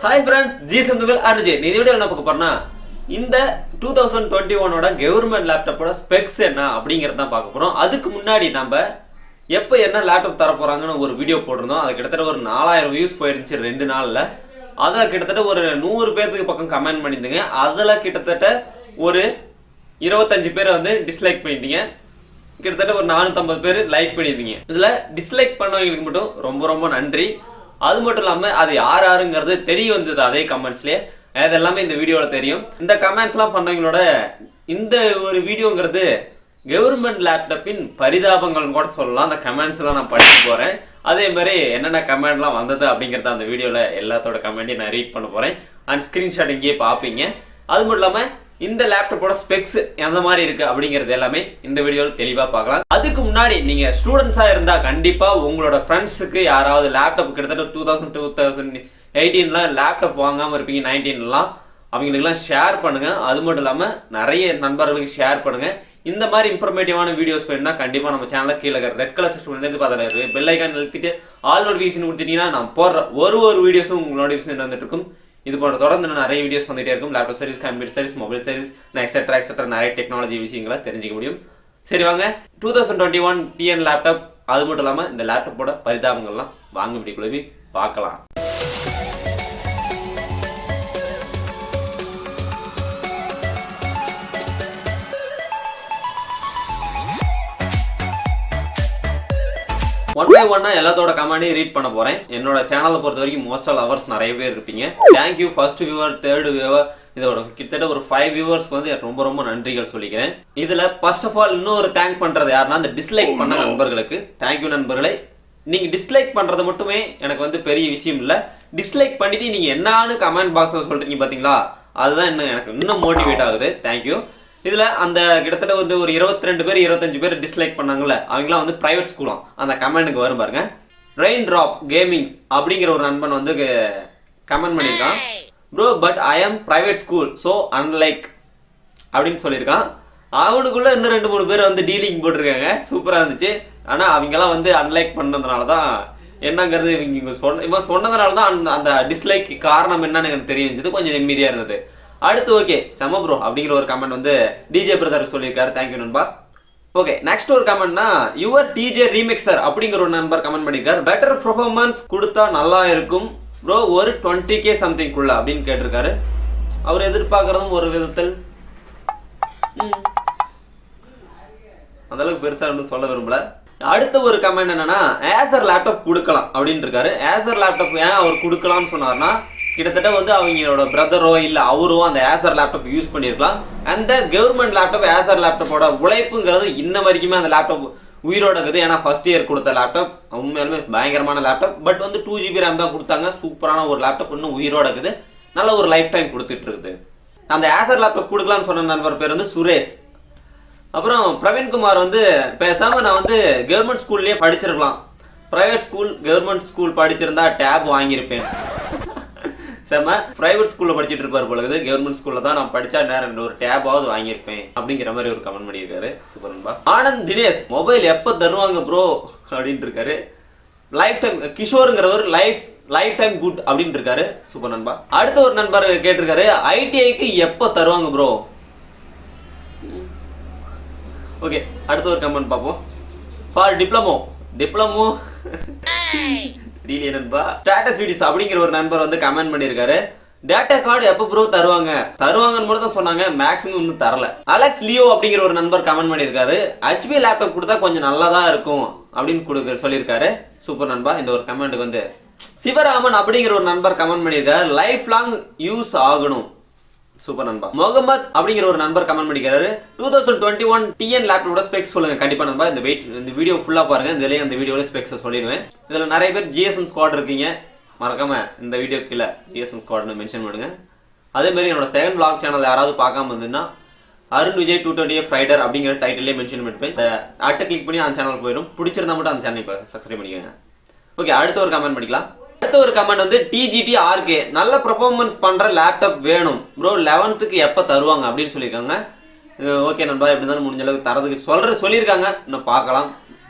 Hi friends, 𝐂𝐄𝐓𝐀𝐂𝐓 இந்த வீடியோல என்ன பார்க்க போறோம்னா இந்த 2021 ஓட கவர்மெண்ட் லேப்டாப்போட ஸ்பெக்ஸ் என்ன அப்படிங்கறத தான் பார்க்க போறோம். அதுக்கு முன்னாடி நாம எப்ப என்ன லேப்டாப் தர போறாங்கன்னு ஒரு வீடியோ போட்டுருந்தோம். அது கிட்டத்தட்ட ஒரு 4000 வியூஸ் போயிருந்துச்சு 2 நாள்ல. அத கிட்டத்தட்ட ஒரு 100 பேருக்கு பக்கம் கமெண்ட் பண்ணிருந்தீங்க. அதுல கிட்டத்தட்ட ஒரு 25 பேர் வந்து டிஸ்லைக் பண்ணிட்டீங்க. கிட்டத்தட்ட ஒரு 450 பேர் லைக் பண்ணிருந்தீங்க. இதுல டிஸ்லைக் பண்ணவங்களுக்கு மட்டும் ரொம்ப ரொம்ப நன்றி. அது மட்டும் இல்லாம அது யாருங்கிறது தெரிய வந்தது அதே கமெண்ட்ஸ்லயே. அது எல்லாமே இந்த வீடியோல தெரியும். இந்த கமெண்ட்ஸ்லாம் பண்ணவங்களோட இந்த ஒரு வீடியோங்கிறது கவர்மெண்ட் லேப்டாப்பின் பரிதாபங்கள் கூட சொல்லலாம். அந்த கமெண்ட்ஸ் எல்லாம் நான் படிக்க போறேன். அதே மாதிரி என்னென்ன கமெண்ட்லாம் வந்தது அப்படிங்கறத அந்த வீடியோல எல்லாத்தோட கமெண்ட்டையும் நான் ரீட் பண்ண போறேன். அண்ட் ஸ்கிரீன்ஷாட் இங்கேயே பார்ப்பீங்க. அது மட்டும் இல்லாம இந்த லேப்டாப்போட ஸ்பெக்ஸ் எந்த மாதிரி இருக்கு அப்படிங்கிறது எல்லாமே இந்த வீடியோல தெளிவா பார்க்கலாம். அதுக்கு முன்னாடி நீங்க ஸ்டூடெண்ட்ஸா இருந்தா கண்டிப்பா உங்களோட ஃப்ரெண்ட்ஸுக்கு யாராவது லேப்டாப் கிட்டத்தட்ட 2018ல லேப்டாப் வாங்காம இருப்பீங்க, 19லாம் அவங்களுக்குலாம் ஷேர் பண்ணுங்க. அது மட்டும் இல்லாம நிறைய நண்பர்களுக்கு ஷேர் பண்ணுங்க. இந்த மாதிரி இன்ஃபர்மேட்டிவான வீடியோஸ் வேணும்னா கண்டிப்பா நம்ம சேனல்ல கீழே ரெட் கலர் செக்ஷன் வந்து பார்த்துட்டு பெல் ஐக்கான் அழுத்திட்டு ஆல் நோட்டிஃபிகேஷன் கொடுத்துட்டீங்கன்னா நான் போடுற ஒரு வீடியோஸும் உங்க நோட்டிஃபிகேஷன் வந்துட்டு இருக்கும். இது போன்ற தொடர்ந்து நிறைய வீடியோஸ் வந்துட்டே இருக்கும். Laptop service, computer service, mobile service, etcetera நிறைய டெக்னாலஜி விஷயங்களை தெரிஞ்சுக்க முடியும். சரி வாங்க 2021 டிஎன் லேப்டாப் அது மட்டும் இல்லாமல் இந்த லேப்டாப்போட பரிதாபங்கள்லாம் வாங்க வீடியோக்குள்ள பார்க்கலாம். ஒன் பை ஒன்னா எல்லாத்தோட கமெண்டையும் ரீட் பண்ண போறேன். என்னோட சேனலை பொறுத்த வரைக்கும் மோஸ்ட் ஆல் அவர்ஸ் நிறைய பேர் இருப்பீங்க. Thank you first viewer, third viewer, இதோட கிட்டத்தட்ட ஒரு 5 வியூவர்ஸ்க்கு வந்து ரொம்ப ரொம்ப நன்றிகள் சொல்லிக்கிறேன். இதுல ஃபர்ஸ்ட் ஆஃப் ஆல் இன்னொரு தேங்க் பண்றது யாருன்னா அந்த டிஸ்லைக் பண்ண நண்பர்களுக்கு. தேங்க்யூ நண்பர்களே. நீங்க டிஸ்லைக் பண்றது மட்டுமே எனக்கு வந்து பெரிய விஷயம் இல்ல. டிஸ்லைக் பண்ணிட்டு நீங்க என்னான்னு கமெண்ட் பாக்ஸ்ல சொல்றீங்க பாத்தீங்களா, அதுதான் எனக்கு இன்னும் மோட்டிவேட் ஆகுது. தேங்க்யூ. இதுல அந்த கிட்டத்தட்ட வந்து ஒரு 22 பேர் 25 பேர் டிஸ்லைக் பண்ணாங்கல்ல, அவங்களாம் வந்து பிரைவேட் ஸ்கூலாம். அந்த கமெண்ட்டுக்கு வரும் பாருங்க. ரெயின் டிராப் கேமிங் அப்படிங்கிற ஒரு நண்பன் வந்து கமெண்ட் பண்ணியிருக்கான். ப்ரோ பட் ஐ ஆம் பிரைவேட் ஸ்கூல் ஸோ அன்லைக் அப்படின்னு சொல்லியிருக்கான். அவனுக்குள்ள இன்னும் 2-3 பேர் வந்து டீலிங் போட்டிருக்காங்க. சூப்பரா இருந்துச்சு. ஆனா அவங்கெல்லாம் வந்து அன்லைக் பண்ணதுனால தான் என்னங்கிறது இவன் சொன்னதுனால தான் அந்த டிஸ்லைக் காரணம் என்னன்னு எனக்கு தெரிஞ்சது. கொஞ்சம் நிம்மதியா இருந்தது. அடுத்து ஓகே செம ப்ரோ அப்படிங்கிற ஒரு கமெண்ட் வந்து டிஜே பிரதர் சொல்லியிருக்காரு. தேங்க்யூ நண்பா. ஓகே நெக்ஸ்ட் ஒரு கமெண்ட்னா யுவர் டிஜே ரீமிக்சர் அப்படிங்கிற ஒரு நண்பர் கமெண்ட் பண்ணியிருக்காரு. பெட்டர் பெர்ஃபார்மன்ஸ் கொடுத்தா நல்லா இருக்கும் ப்ரோ, ஒரு 20K சம்திங் குள்ள அப்படின்னு கேட்டிருக்காரு. அவர் எதிர்பார்க்கறதும் ஒரு விதத்தில் அந்த அளவுக்கு பெருசா ஒன்றும் சொல்ல விரும்பல. அடுத்த ஒரு கமெண்ட் என்னன்னா ஏசர் லேப்டாப் கொடுக்கலாம் அப்படின்னு இருக்காரு. ஏசர் லேப்டாப் ஏன் அவர் கொடுக்கலாம்னு சொன்னார்னா கிட்டத்தட்ட வந்து அவங்களோட பிரதரோ இல்லை அவரோ அந்த ஏசர் லேப்டாப் யூஸ் பண்ணியிருக்கலாம். அந்த கவர்மெண்ட் லேப்டாப் ஏசர் லேப்டாப்போட உழைப்புங்கிறது இன்ன வரைக்குமே அந்த லேப்டாப் உயிரோட இருக்குது. ஏன்னா ஃபர்ஸ்ட் இயர் கொடுத்த லேப்டாப் உண்மையாலுமே பயங்கரமான லேப்டாப். பட் வந்து 2GB RAM தான் கொடுத்தாங்க. சூப்பரான ஒரு லேப்டாப் இன்னும் உயிரோட இருக்குது. நல்ல ஒரு லைஃப் டைம் கொடுத்துட்டு இருக்குது. அந்த ஏசர் லேப்டாப் கொடுக்கலாம்னு சொன்ன நண்பர் பேர் வந்து சுரேஷ். அப்புறம் பிரவீன்குமார் வந்து பேசாம நான் வந்து கவர்மெண்ட் ஸ்கூல்லேயே படிச்சிருக்கலாம், பிரைவேட் ஸ்கூல் கவர்மெண்ட் ஸ்கூல் படிச்சிருந்தா டேப் வாங்கியிருப்பேன். செம்ம. பிரைவேட் ஸ்கூல்ல படிச்சுட்டு இருப்பாரு போல இருக்குது. கவர்மெண்ட் ஸ்கூல்ல தான் நான் படிச்சா நேரம் ஒரு டேபாவது வாங்கியிருப்பேன் அப்படிங்கிற மாதிரி ஒரு கமெண்ட் பண்ணியிருக்காரு. சூப்பர் நண்பா. ஆனந்த் தினேஷ் மொபைல் எப்போ தருவாங்க ப்ரோ அப்படின்ட்டு இருக்காரு. லைஃப் டைம் கிஷோருங்கிறவர் லைஃப் டைம் குட் அப்படின்னு இருக்காரு. சூப்பர் நண்பா. அடுத்த ஒரு நண்பர் கேட்டிருக்காரு ITIக்கு எப்போ தருவாங்க ப்ரோ. ஓகே அடுத்த ஒரு கமெண்ட் பார்ப்போம். ஃபார் டிப்ளமோ ஸ்டேட்டஸ் வீடியோஸ் அப்படிங்கிற ஒரு நண்பர் வந்து கமெண்ட் பண்ணியிருக்காரு. டேட்டா கார்டு எப்போ ப்ரோ தருவாங்கன்னு மட்டும் தான் சொன்னாங்க, மேக்ஸிமம் இன்னும் தரல. அலெக்ஸ் லியோ அப்படிங்கிற ஒரு நண்பர் கமெண்ட் பண்ணியிருக்காரு. HP லேப்டாப் கொடுத்தா கொஞ்சம் நல்லா தான் இருக்கும் அப்படின்னு சொல்லியிருக்காரு. சூப்பர் நண்பா. இந்த ஒரு கமெண்ட்டுக்கு வந்து சிவராமன் அப்படிங்கிற ஒரு நண்பர் கமெண்ட் பண்ணியிருக்காரு. லைஃப் லாங் யூஸ் ஆகணும். சூப்பர் நண்பா. முகமது அப்படிங்கிற ஒரு நண்பர் கமெண்ட் பண்ணிக்கிறாரு. 2021 டிஎன் லேப்டாப்போட ஸ்பெக்ஸ் சொல்லுங்க. கண்டிப்பா நண்பா இந்த வீடியோ ஃபுல்லா பாருங்க. இதுலயே அந்த வீடியோல ஸ்பெக்ஸ் சொல்லிடுவேன். இதுல நிறைய பேர் GSM ஸ்குவாட் இருக்கீங்க. மறக்காம இந்த வீடியோ கீழே GSM ஸ்குவாட்னு மென்ஷன் பண்ணுங்க. அதே மாதிரி என்னோட செகண்ட் vlog சேனல் யாராவது பார்க்காம இருந்ததுன்னா அருண்விஜய் 220F ரைடர் அப்படிங்கிற டைட்டிலே மென்ஷன் பண்ணிப்பேன். இந்த ஆட்டை கிளிக் பண்ணி அந்த சேனலுக்கு போயிடும். பிடிச்சிருந்தா மட்டும் அந்த சேனல் இப்போ சப்ஸ்கிரைப் பண்ணிக்கோங்க. ஓகே அடுத்த ஒரு கமெண்ட் பண்ணிக்கலாம். அடுத்த ஒரு கமெண்ட் வந்து TGT RK நல்ல பெர்ஃபார்மன்ஸ் பண்ற லேப்டாப் வேணும் ப்ரோ 11க்கு எப்போ தருவாங்க அப்படின்னு சொல்லியிருக்காங்க. ஓகே நண்பா எப்படி இருந்தாலும் முடிஞ்ச அளவுக்கு தரதுக்கு சொல்லியிருக்காங்க. இன்னும் பார்க்கலாம்.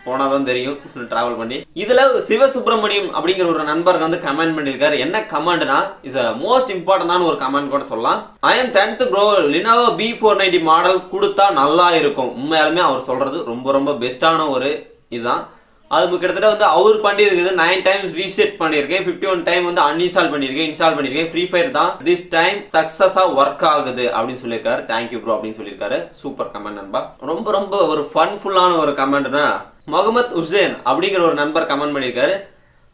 போனாதான் தெரியும் டிராவல் பண்ணி. இதுல சிவசுப்ரமணியம் அப்படிங்கிற ஒரு நண்பர் வந்து கமெண்ட் பண்ணிருக்காரு. என்ன கமெண்ட்னா இஸ் மோஸ்ட் இம்பார்ட்டன்டான ஒரு கமெண்ட் கூட சொல்லலாம். I am 10th bro, Lenovo B490 model கொடுத்தா நல்லா இருக்கும். உண்மையாலுமே அவர் சொல்றது ரொம்ப ரொம்ப பெஸ்டான ஒரு இதுதான். அது கிட்டத்தட்ட வந்து அவர் பண்ணியிருக்குது 9 டைம்ஸ் ரீசெட் பண்ணியிருக்கேன், 51 டைம் வந்து அன்இன்ஸ்டால் பண்ணியிருக்கேன், இன்ஸ்டால் பண்ணியிருக்கேன். ஃப்ரீ ஃபயர் தான் திஸ் டைம் சக்ஸஸாக ஒர்க் ஆகுது அப்படின்னு சொல்லியிருக்காரு. தேங்க்யூ ப்ரோ அப்படின்னு சொல்லியிருக்காரு. சூப்பர் கமெண்ட் நண்பா. ரொம்ப ரொம்ப ஒரு ஃபன்ஃபுல்லான ஒரு கமெண்ட்னா முகமது உசேன் அப்படிங்கிற ஒரு நண்பர் கமெண்ட் பண்ணியிருக்காரு.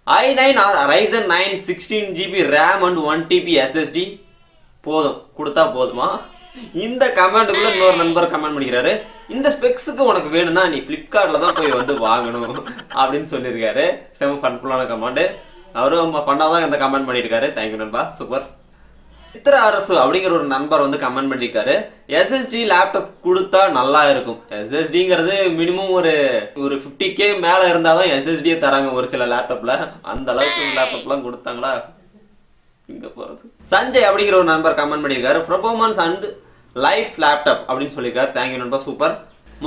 i9 or Ryzen 9 16GB RAM and 1TB SSD போதும், கொடுத்தா போதுமா? இந்த கமெண்ட்டுக்குள்ள இன்னொரு நண்பர் கமெண்ட் பண்ணிக்கிறாரு. இந்த ஸ்பெக்ஸுக்கு உனக்கு வேணும்னா நீ பிளிப்கார்ட்ல தான் போய் வந்து வாங்கணும் அப்படின்னு சொல்லியிருக்காரு. செம ஃபன்ஃபுல்லான கமெண்ட். அவரும் பண்ணாதான் இந்த கமெண்ட் பண்ணியிருக்காரு. தேங்க்யூ நண்பா, சூப்பர். சித்திர அரசு அப்படிங்கிற ஒரு நண்பர் வந்து கமெண்ட் பண்ணியிருக்காரு. எஸ்எஸ்டி லேப்டாப் கொடுத்தா நல்லா இருக்கும். எஸ்எஸ்டிங்கிறது மினிமம் ஒரு 50K மேல இருந்தாதான் எஸ்எஸ்டியே தராங்க ஒரு சில லேப்டாப்ல. அந்த அளவுக்கு லேப்டாப்லாம் கொடுத்தாங்களா? இங்க போறது. சஞ்சய் அப்படிங்கிற ஒரு நண்பர் கமெண்ட் பண்ணியிருக்காரு. பெர்ஃபார்மன்ஸ் அண்ட் லைஃப் லேப்டாப் அப்படின்னு சொல்லியிருக்காரு. தேங்க்யூ நண்பா, சூப்பர்.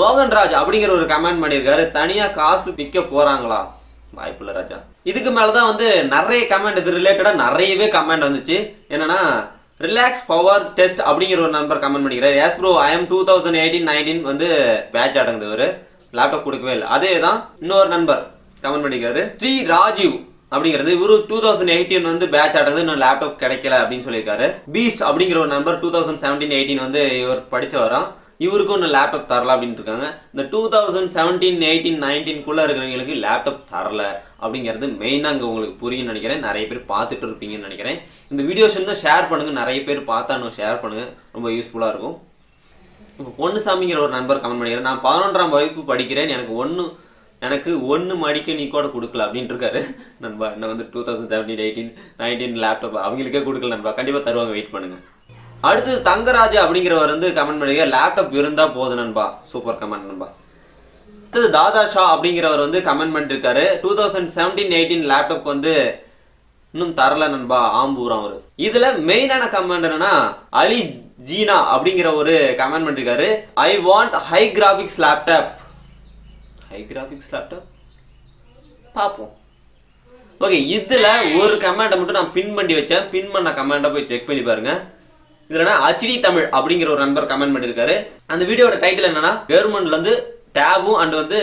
மோகன்ராஜ் அப்படிங்கிற ஒரு கமெண்ட் பண்ணியிருக்காரு. தனியா காசு விற்க போறாங்களா? வாய்ப்புள்ள ராஜா. இதுக்கு மேலதான் வந்து நிறைய கமெண்ட் இது ரிலேட்டடா நிறையவே கமெண்ட் வந்துச்சு. என்னன்னா ரிலாக்ஸ் பவர் டெஸ்ட் அப்படிங்கிற ஒரு நண்பர் கமெண்ட் பண்ணிக்கிறார். எஸ் ப்ரோ, ஐ எம் 2018-19 வந்து பேட்ச் அடங்குது. ஒரு லேப்டாப் கொடுக்கவே இல்லை. அதே தான் இன்னொரு நண்பர் கமெண்ட் பண்ணிக்கிறாரு. ஸ்ரீ ராஜீவ் அப்படிங்கிறது இவரு 2018 வந்து பேட்ச் அடங்குது, இன்னும் லேப்டாப் கிடைக்கல அப்படின்னு சொல்லியிருக்காரு. பீஸ்ட் அப்படிங்கிற ஒரு நம்பர் 2017-18 வந்து இவர் படிச்சு வரோம், இவருக்கும் இன்னும் லேப்டாப் தரல அப்படின்னு இருக்காங்க. இந்த 2017-18-19 இருக்கிறவங்களுக்கு லேப்டாப் தரல அப்படிங்கிறது மெயினாக அங்கே உங்களுக்கு புரியும்னு நினைக்கிறேன். நிறைய பேர் பார்த்துட்டு இருப்பீங்கன்னு நினைக்கிறேன். இந்த வீடியோஸ் வந்து ஷேர் பண்ணுங்க, நிறைய பேர் பார்த்தா இன்னும் ஷேர் பண்ணுங்க, ரொம்ப யூஸ்ஃபுல்லாக இருக்கும். இப்போ பொன்னுசாமிங்கிற ஒரு நண்பர் கமெண்ட் பண்ணிக்கிறேன். நான் 11ஆம் வகுப்பு படிக்கிறேன், எனக்கு ஒன்று மடிக்க நீ கூட கொடுக்கல அப்படின்ட்டு இருக்காரு நண்பா. என்ன வந்து 2017-18-19 லேப்டாப் அவங்களுக்கே கொடுக்கல நண்பா. கண்டிப்பாக தருவாங்க, வெயிட் பண்ணுங்க. அடுத்து தங்கராஜா அப்படிங்கிறவர் வந்து கமெண்ட் பண்ணிக்க லேப்டாப் இருந்தா போதும் நண்பா. சூப்பர் கமெண்ட் நண்பா. அடுத்தது தாதா ஷா அப்படிங்கிறவர் வந்து கமெண்ட் பண்ணிருக்காரு. 2017-18 லேப்டாப் வந்து இன்னும் தரல நண்பா, ஆம்பூரம் அவரு. இதுல மெயினான கமெண்ட் என்னன்னா அலி ஜீனா அப்படிங்கிற ஒரு கமெண்ட் பண்ணிருக்காரு. I want high graphics laptop. High graphics laptop பார்ப்போம். ஓகே, இதுல ஒரு கமெண்ட்டை மட்டும் நான் பின் பண்ணி வச்சேன். பின் பண்ண கமெண்ட்டை போய் செக் பண்ணி பாருங்க. இதுல HD தமிழ் அப்படிங்கிற ஒரு நண்பர் கமெண்ட் பண்ணிருக்காரு. அந்த வீடியோட டைட்டில் என்னன்னா கவர்மெண்ட்ல இருந்து டேபும் அண்ட் வந்து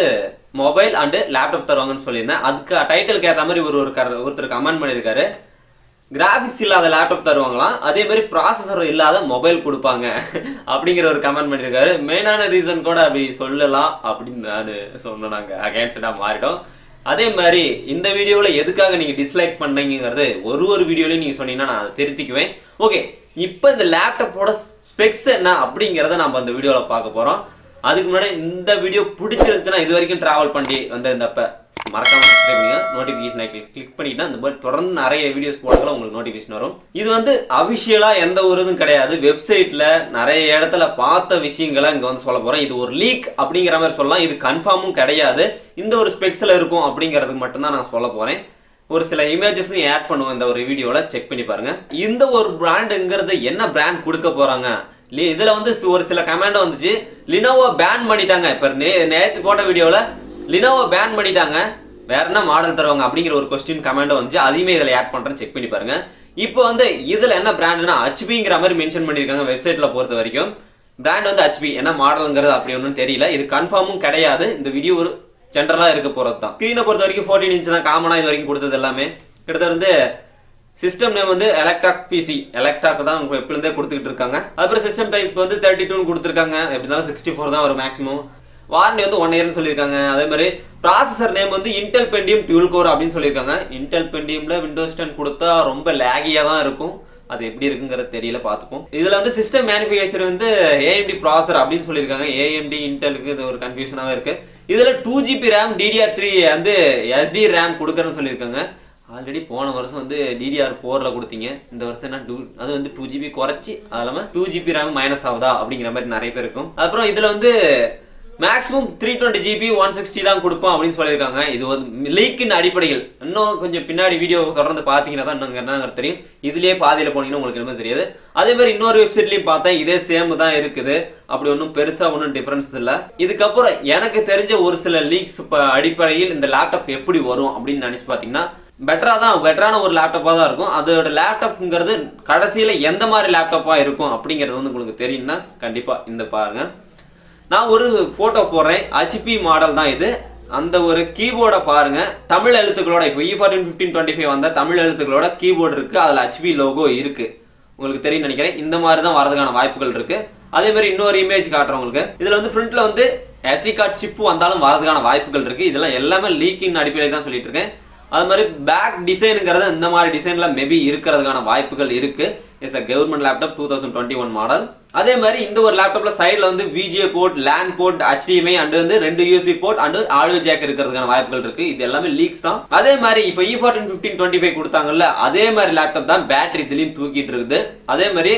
மொபைல் அண்ட் லேப்டாப் தருவாங்கன்னு சொல்லியிருந்தேன். அதுக்கு டைட்டிலுக்கு ஏற்ற மாதிரி ஒருத்தர் கமெண்ட் பண்ணியிருக்காரு. கிராஃபிக்ஸ் இல்லாத லேப்டாப் தருவாங்களாம், அதே மாதிரி ப்ராசஸர் இல்லாத மொபைல் கொடுப்பாங்க அப்படிங்கிற ஒரு கமெண்ட் பண்ணியிருக்காரு. மெயினான ரீசன் கூட அப்படி சொல்லலாம் அப்படின்னு நான் சொன்னேன். நாங்கள் அகேன்ஸ்டாக மாறிட்டோம். அதே மாதிரி இந்த வீடியோவில் எதுக்காக நீங்கள் டிஸ்லைக் பண்ணீங்கிறது ஒரு வீடியோலையும் நீங்கள் சொன்னீங்கன்னா நான் அதை திருத்திக்குவேன். ஓகே, இப்போ இந்த லேப்டாப்போட ஸ்பெக்ஸ் என்ன அப்படிங்கிறத நம்ம அந்த வீடியோவில் பார்க்க போகிறோம். அதுக்கு முன்னாடி இந்த வீடியோ பிடிச்சிருந்துச்சுன்னா இது வரைக்கும் ட்ராவல் பண்ணி வந்திருந்தப்ப மறக்காம சப்ஸ்கிரைப் பண்ணுங்க, நோட்டிஃபிகேஷன் ஐக்கன் கிளிக் பண்ணிட்டா இந்த மாதிரி தொடர்ந்து நிறைய வீடியோஸ் போடலாம் உங்களுக்கு நோட்டிஃபிகேஷன் வரும். இது வந்து அபிஷியலா எந்த ஒரு இதுவும் கிடையாது. வெப்சைட்ல நிறைய இடத்துல பார்த்த விஷயங்களை இங்க வந்து சொல்ல போறேன். இது ஒரு லீக் அப்படிங்கிற மாதிரி சொல்லலாம். இது கன்ஃபார்மும் கிடையாது. இந்த ஒரு ஸ்பெக்ஸ்ல இருக்கும் அப்படிங்கிறதுக்கு மட்டும்தான் நான் சொல்ல போறேன். ஒரு சில இமேஜஸையும் ஆட் பண்ணுவோம் இந்த ஒரு வீடியோல, செக் பண்ணி பாருங்க. இந்த ஒரு பிராண்டுங்கிறது என்ன பிராண்ட் கொடுக்க போறாங்க. இதுல வந்து ஒரு சில கமெண்ட் வந்துச்சு, லினோவோ பேன் பண்ணிட்டாங்க. இப்ப நேற்று போட்ட வீடியோல லினோவோ பேன் பண்ணிட்டாங்க, வேற என்ன மாடல் தருவாங்க அப்படிங்கிற ஒரு கொஸ்டின் கமெண்ட் வந்துச்சு. அதையுமே இதில் ஆட் பண்றேன், செக் பண்ணி பாருங்க. இப்போ வந்து இதுல என்ன பிராண்ட்னா ஹெச்பிங்கிற மாதிரி மென்ஷன் பண்ணியிருக்காங்க வெப்சைட்ல பொறுத்த வரைக்கும். பிராண்ட் வந்து ஹெச்பி, என்ன மாடலுங்கிறது அப்படி ஒன்றும் தெரியல. இது கன்ஃபார்மும் கிடையாது. இந்த வீடியோ ஒரு ஜென்ரலா இருக்க போறது தான். ஸ்கிரீனை பொறுத்த வரைக்கும் 14 இன்ச் தான் காமனா இது வரைக்கும் கொடுத்தது எல்லாமே. கிட்டத்தட்ட வந்து சிஸ்டம் நேம் வந்து எலக்ட்ராக் பிசி, எலக்ட்ராக் தான் எப்படிருந்தே கொடுத்துக்கிட்டு இருக்காங்க. அதுக்கப்புறம் சிஸ்டம் டைப் வந்து 32 கொடுத்துருக்காங்க. எப்படி இருந்தாலும் 64 தான் வரும் மேக்ஸிமம். வாரண்டி வந்து 1 இயர்னு சொல்லியிருக்காங்க. அதே மாதிரி ப்ராசஸர் நேம் வந்து இன்டெல் பென்டியம் டியூல் கோர் அப்படின்னு சொல்லியிருக்காங்க. இன்டெல் பென்டியம்ல விண்டோஸ் 10 கொடுத்தா ரொம்ப லேகியா தான் இருக்கும். அது எப்படி இருக்குங்கிறது தெரியல, பார்த்துப்போம். இதுல வந்து சிஸ்டம் மேனுஃபேக்சர் வந்து AMD ப்ராசஸர் அப்படின்னு சொல்லியிருக்காங்க. AMD இன்டெலுக்கு இது ஒரு கன்ஃபியூஷனாக இருக்கு. இதுல 2GB RAM DDR3 வந்து SD RAM கொடுக்குறேன்னு சொல்லியிருக்காங்க. ஆல்ரெடி போன வருஷம் வந்து DDR4ல கொடுத்தீங்க, இந்த வருஷம் என்ன அது வந்து 2GB குறைச்சி அது இல்லாமல் 2GB RAM மைனஸ் ஆகுதா அப்படிங்கிற மாதிரி நிறைய பேர் இருக்கும். அப்புறம் இதுல வந்து மேக்ஸிமம் 320 GB 160 தான் கொடுப்போம் அப்படின்னு சொல்லியிருக்காங்க. இது வந்து லீக்கின் அடிப்படையில். இன்னும் கொஞ்சம் பின்னாடி வீடியோ தொடர்ந்து பார்த்தீங்கன்னா தான் என்னங்க தெரியும். இதுலேயே பாதியில் போனீங்கன்னா உங்களுக்கு என்ன தெரியாது. அதே மாதிரி இன்னொரு வெப்சைட்லையும் பார்த்தேன், இதே சேம் தான் இருக்குது. அப்படி ஒன்றும் பெருசாக ஒன்றும் டிஃப்ரென்ஸ் இல்லை. இதுக்கப்புறம் எனக்கு தெரிஞ்ச ஒரு சில லீக்ஸ் அடிப்படையில் இந்த லேப்டாப் எப்படி வரும் அப்படின்னு நினச்சி பார்த்தீங்கன்னா பெட்டரான ஒரு லேப்டாப்பாக தான் இருக்கும். அதோட லேப்டாப்ங்கிறது கடைசியில் எந்த மாதிரி லேப்டாப்பாக இருக்கும் அப்படிங்கிறது வந்து உங்களுக்கு தெரியும்னா கண்டிப்பாக இந்த பாருங்க. நான் ஒரு ஃபோட்டோ போடுறேன். HP மாடல் தான் இது. அந்த ஒரு கீபோர்டை பாருங்க, தமிழ் எழுத்துக்களோட இப்போ E14 1525 வந்த தமிழ் எழுத்துக்களோட கீபோர்டு இருக்கு. அதில் HP லோகோ இருக்கு. உங்களுக்கு தெரியும் நினைக்கிறேன். இந்த மாதிரி தான் வரதுக்கான வாய்ப்புகள் இருக்கு. அதே மாதிரி இன்னொரு இமேஜ் காட்டுறேன் உங்களுக்கு. இதுல வந்து ஃப்ரண்ட்ல வந்து SD கார்டு சிப் வந்தாலும் வரதுக்கான வாய்ப்புகள் இருக்கு. இதெல்லாம் எல்லாமே லீக்கிங் அடிப்படையில் தான் சொல்லிட்டு இருக்கேன். அது மாதிரி பேக் டிசைனுங்கிறது இந்த மாதிரி டிசைன்ல மேபி இருக்கிறதுக்கான வாய்ப்புகள் இருக்கு. It's a government laptop 2021 model. அதே மாதிரி இந்த ஒரு லேப்டாப்ல சைட்ல வந்து VGA port, LAN port, HDMI and வந்து 2 USB port and audio jack இருக்கிறதுக்கான வாய்ப்புகள் இருக்கு. இது எல்லாமே லீக்ஸ் தான். அதே மாதிரி இப்போ E14 1525 கொடுத்தாங்கல்ல, அதே மாதிரி லேப்டாப் தான் பேட்டரி இதுலயும் தூக்கிட்டு இருக்குது. அதே மாதிரி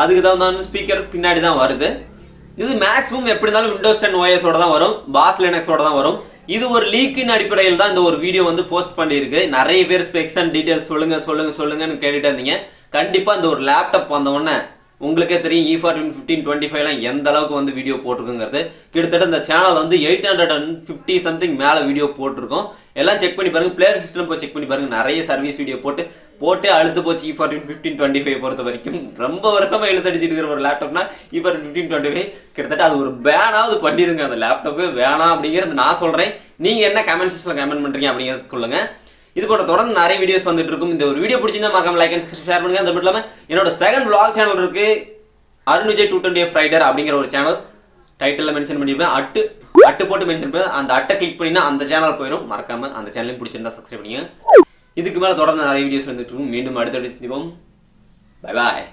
அதுக்கு தான் ஸ்பீக்கர் பின்னாடி தான் வருது. இது மேக்ஸிமம் எப்படி இருந்தாலும் Windows 10 OS ஓட தான் வரும், பாஸ் லினக்ஸோட தான் வரும். இது ஒரு லீக்கின் அடிப்படையில் தான் இந்த ஒரு வீடியோ வந்து போஸ்ட் பண்ணியிருக்கு. நிறைய பேர் ஸ்பெக்ஸ் அண்ட் டீடைல்ஸ் சொல்லுங்கன்னு கேட்டுட்டு இருந்தீங்க. கண்டிப்பா இந்த ஒரு லேப்டாப் வந்த உடனே உங்களுக்கே தெரியும் E14 1525 எந்த அளவுக்கு வந்து வீடியோ போட்டிருக்குங்கிறது. கிட்டத்தட்ட இந்த சேனல் வந்து 850 சம்திங் மேல வீடியோ போட்டிருக்கோம். எல்லாம் செக் பண்ணி பாருங்க. பிளேயர் சிஸ்டம் போய் செக் பண்ணி பாருங்க. நிறைய சர்வீஸ் வீடியோ போட்டு அழுத்து போச்சு. E14 1525 பொறுத்த வரைக்கும் ரொம்ப வருஷமா இழுத்தடிச்சிட்டு இருக்கிற ஒரு லேப்டாப்னா E14 1525 கிட்டத்தட்ட அது ஒரு பேனாவது பண்ணிருங்க. அந்த லேப்டாப்பே வேணாம் அப்படிங்கிறது நான் சொல்றேன். நீங்க என்ன கமெண்ட் செக்ஷன்ல கமெண்ட் பண்றீங்க அப்படிங்கிறது சொல்லுங்க. இது போல தொடர்ந்து நிறைய வீடியோஸ் வந்துட்டு இருக்கும். இந்த ஒரு வீடியோ பிடிச்சிருந்தா மறக்காம லைக் அண்ட் ஷேர் பண்ணுங்க. அது மட்டும் இல்லாம என்னோட செகண்ட் vlog சேனல் இருக்கு, அருண்விஜய் 220F ரைடர் அப்படிங்கிற ஒரு சேனல். டைட்டில்ல மென்ஷன் பண்ணிருப்பேன். அட்டு போட்டு மென்ஷன் பண்ணி அந்த அட்டை கிளிக் பண்ணினா அந்த சேனல் போயிடும். மறக்காம அந்த சேனலையும் பிடிச்சிருந்தா சப்ஸ்கிரைப் பண்ணுங்க. இதுக்கு மேல தொடர்ந்து நிறைய வீடியோஸ் வந்துட்டு இருக்கும். மீண்டும் அடுத்த வீடியோ சந்திப்போம். Bye bye.